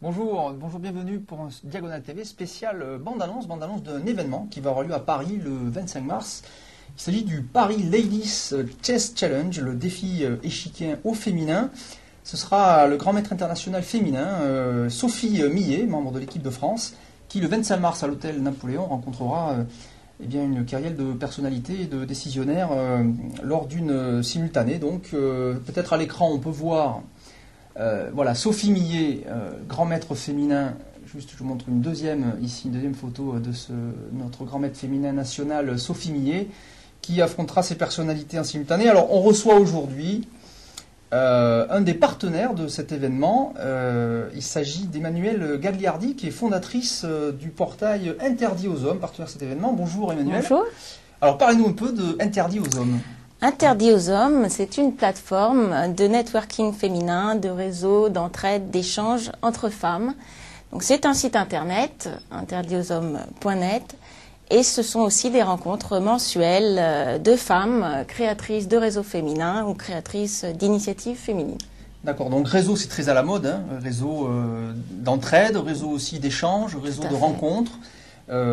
Bonjour, bienvenue pour un Diagonale TV spécial bande-annonce d'un événement qui va avoir lieu à Paris le 25 mars. Il s'agit du Paris Ladies Chess Challenge, le défi échiquier au féminin. Ce sera le grand maître international féminin, Sophie Millet, membre de l'équipe de France, qui le 25 mars à l'hôtel Napoléon rencontrera une kyrielle de personnalités et de décisionnaires lors d'une simultanée. Donc peut-être à l'écran on peut voir voilà, Sophie Millet, grand maître féminin. Juste, je vous montre une deuxième photo de notre grand maître féminin national, Sophie Millet, qui affrontera ces personnalités en simultané. Alors, on reçoit aujourd'hui un des partenaires de cet événement. Il s'agit d'Emmanuelle Gagliardi, qui est fondatrice du portail Interdit aux hommes, partenaire de cet événement. Bonjour Emmanuelle. Bonjour. Alors, parlez-nous un peu de Interdit aux hommes. Interdit aux hommes, c'est une plateforme de networking féminin, de réseau, d'entraide, d'échange entre femmes. Donc c'est un site internet, interditauxhommes.net, et ce sont aussi des rencontres mensuelles de femmes créatrices de réseaux féminins ou créatrices d'initiatives féminines. D'accord, donc réseau c'est très à la mode, hein, réseau d'entraide, réseau aussi d'échange, réseau de rencontres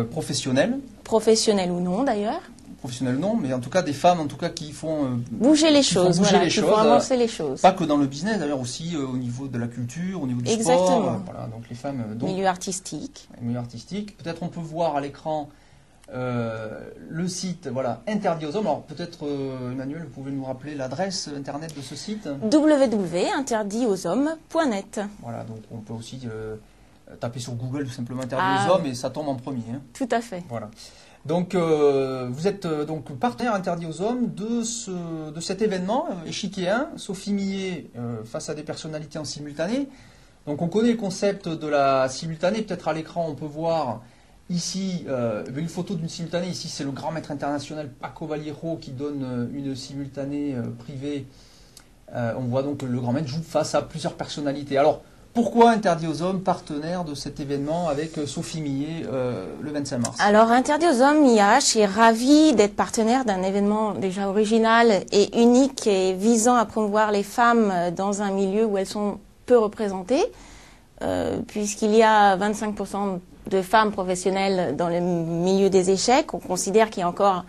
professionnelles. Professionnelles ou non d'ailleurs. Professionnels non, mais en tout cas des femmes qui font bouger les choses, qui font avancer les choses. Pas que dans le business d'ailleurs, aussi au niveau de la culture, au niveau du sport. Voilà, donc les femmes. Milieu artistique. Milieu artistique. Peut-être on peut voir à l'écran le site, voilà, Interdit aux hommes. Alors peut-être Emmanuel, vous pouvez nous rappeler l'adresse internet de ce site. www.interditauxhommes.net. Voilà, donc on peut aussi taper sur Google tout simplement Interdit aux hommes et ça tombe en premier. Hein. Tout à fait. Voilà. Donc, vous êtes donc partenaire Interdit aux hommes de cet événement échiquiéen, Sophie Millet face à des personnalités en simultané. Donc, on connaît le concept de la simultanée. Peut-être à l'écran, on peut voir ici une photo d'une simultanée. Ici, c'est le grand maître international Paco Vallejo qui donne une simultanée privée. On voit donc que le grand maître joue face à plusieurs personnalités. Alors, pourquoi Interdit aux hommes, partenaire de cet événement avec Sophie Millet le 25 mars? Alors, Interdit aux hommes, IH est ravi d'être partenaire d'un événement déjà original et unique et visant à promouvoir les femmes dans un milieu où elles sont peu représentées, puisqu'il y a 25% de femmes professionnelles dans le milieu des échecs. On considère qu'il y a encore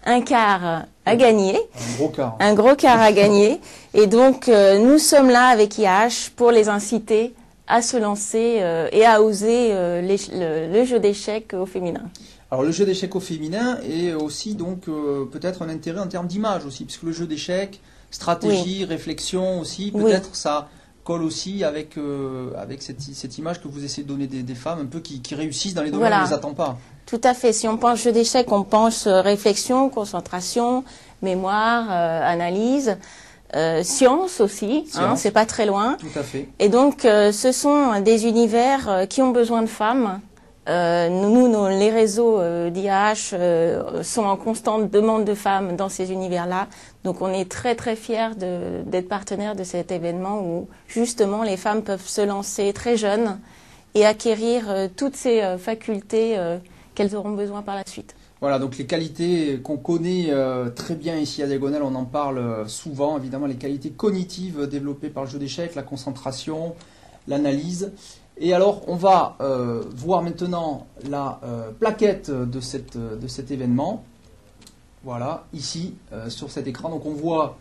un quart à gagner. Un gros quart. Un gros quart à gagner. Et donc, nous sommes là avec IH pour les inciter à se lancer et à oser le jeu d'échecs au féminin. Alors, le jeu d'échecs au féminin est aussi donc peut-être un intérêt en termes d'image aussi, puisque le jeu d'échecs, stratégie, réflexion aussi, peut-être ça colle aussi avec cette image que vous essayez de donner des femmes un peu qui réussissent dans les domaines où on ne les attend pas. Tout à fait. Si on pense jeu d'échecs, on pense réflexion, concentration, mémoire, analyse, science aussi, hein, c'est pas très loin. Tout à fait. Et donc, ce sont des univers qui ont besoin de femmes. Les réseaux d'IAH sont en constante demande de femmes dans ces univers-là. Donc on est très très fiers d'être partenaire de cet événement où justement les femmes peuvent se lancer très jeunes et acquérir toutes ces facultés qu'elles auront besoin par la suite. Voilà, donc les qualités qu'on connaît très bien ici à Diagonale, on en parle souvent, évidemment les qualités cognitives développées par le jeu d'échecs, la concentration, l'analyse. Et alors, on va voir maintenant la plaquette de cet événement. Voilà, ici, sur cet écran. Donc, on voit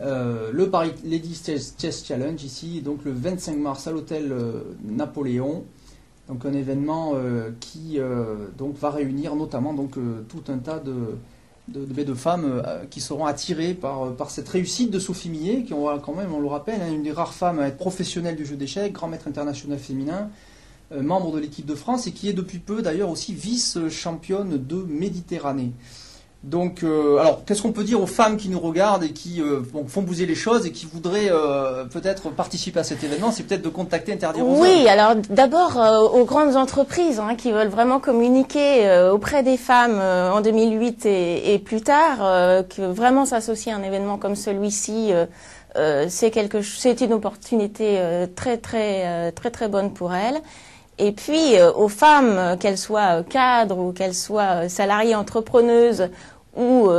le Paris Ladies Chess Challenge, ici, donc le 25 mars à l'hôtel Napoléon. Donc, un événement qui donc, va réunir notamment donc, tout un tas de femmes qui seront attirées par cette réussite de Sophie Millet, qui quand même, on le rappelle, hein, une des rares femmes à être professionnelle du jeu d'échecs, grand maître international féminin, membre de l'équipe de France et qui est depuis peu d'ailleurs aussi vice-championne de Méditerranée. Donc, alors, qu'est-ce qu'on peut dire aux femmes qui nous regardent et qui font bouger les choses et qui voudraient peut-être participer à cet événement? C'est peut-être de contacter Interdit aux hommes. Oui, alors d'abord aux grandes entreprises qui veulent vraiment communiquer auprès des femmes en 2008 et plus tard, que vraiment s'associer à un événement comme celui-ci, c'est une opportunité très bonne pour elles. Et puis aux femmes, qu'elles soient cadres ou qu'elles soient salariées entrepreneuses ou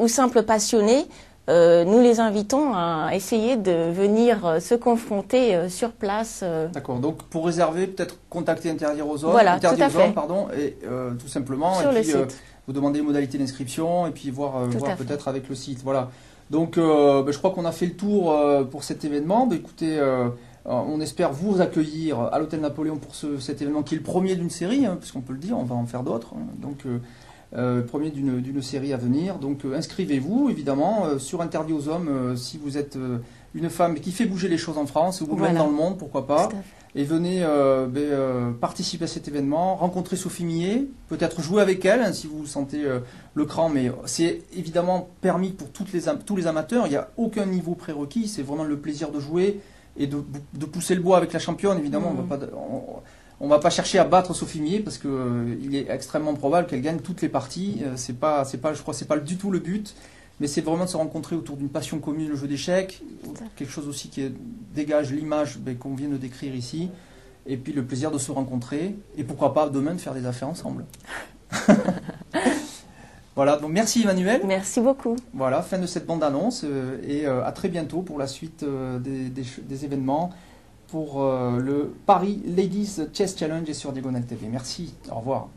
simples passionnées, nous les invitons à essayer de venir se confronter sur place. D'accord, donc pour réserver, peut-être contacter Interdire aux hommes, Voilà, Interdire tout à aux hommes, fait. pardon, et tout simplement, Sur et le puis site. vous demandez les modalités d'inscription, et puis voir Tout à fait. peut-être avec le site. Voilà. Donc je crois qu'on a fait le tour pour cet événement. Écoutez, on espère vous accueillir à l'Hôtel Napoléon pour cet événement qui est le premier d'une série, hein, puisqu'on peut le dire, on va en faire d'autres. Hein. Donc premier d'une série à venir. Donc inscrivez-vous évidemment sur Interdit aux hommes si vous êtes une femme qui fait bouger les choses en France ou même Voilà. dans le monde, pourquoi pas. Tout à fait. Et venez participer à cet événement, rencontrer Sophie Millet, peut-être jouer avec elle hein, si vous sentez le cran, mais c'est évidemment permis pour tous les amateurs, il n'y a aucun niveau prérequis, c'est vraiment le plaisir de jouer et de pousser le bois avec la championne, évidemment, on va pas chercher à battre Sophie Millet parce que il est extrêmement probable qu'elle gagne toutes les parties, je crois que c'est pas du tout le but. Mais c'est vraiment de se rencontrer autour d'une passion commune, le jeu d'échecs, quelque chose aussi qui dégage l'image qu'on vient de décrire ici, et puis le plaisir de se rencontrer, et pourquoi pas demain de faire des affaires ensemble. Voilà, donc merci Emmanuel. Merci beaucoup. Voilà, fin de cette bande-annonce, et à très bientôt pour la suite des événements pour le Paris Ladies Chess Challenge et sur Diagonale TV. Merci, au revoir.